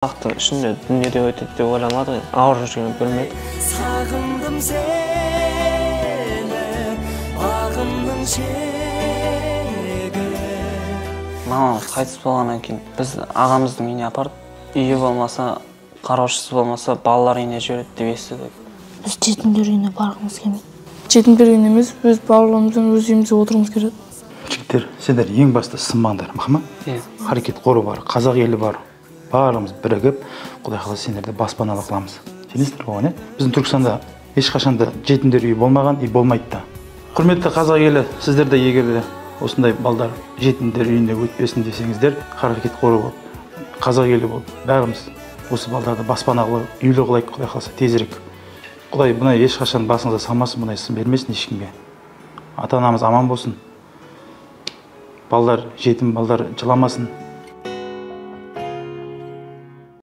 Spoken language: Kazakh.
Вақты ішінде дүниеде өтеді деп ойламады. Ауыр жүрген білмеді. Сағындым сені, бағымның шегі. Мамамыз қайтыс болғаннан кейін біз ағамыздың үйіне апардық. Үйі болмаса, қараушысы болмаса, балалар үйіне жібереді деп естідік. Біз жетімдер үйіне барғымыз келмейді. Жетімдер үйіне емес, өз балаларымызбен өз үйімізде отырғымыз келеді. Жігіттер, сендер ең басты сынбаңдар, мақма? Харекет қоры бар, қазақ елі бар. Барлығымыз бірігіп, Құдай қаласа сендерді баспаналы қыламыз. Сенесіңдер оған, е? Біздің Түркістанда ешқашанда жетімдер үйі болмаған, и болмайды да. Құрметті қазақ елі, сіздер де егер осындай балдар жетімдер үйіне өтпесін десеңіздер, харекет қоры болып, қазақ елі болып, бәріміз осы балдарды баспаналы үйлі қылайық, Құдай қаласа тезірек. Құдай бұны ешқашан басыңызға салмасын, бұндай сын бермесін ешкімге. Ата-анамыз аман болсын. Балдар, жетім балдар жыламасын.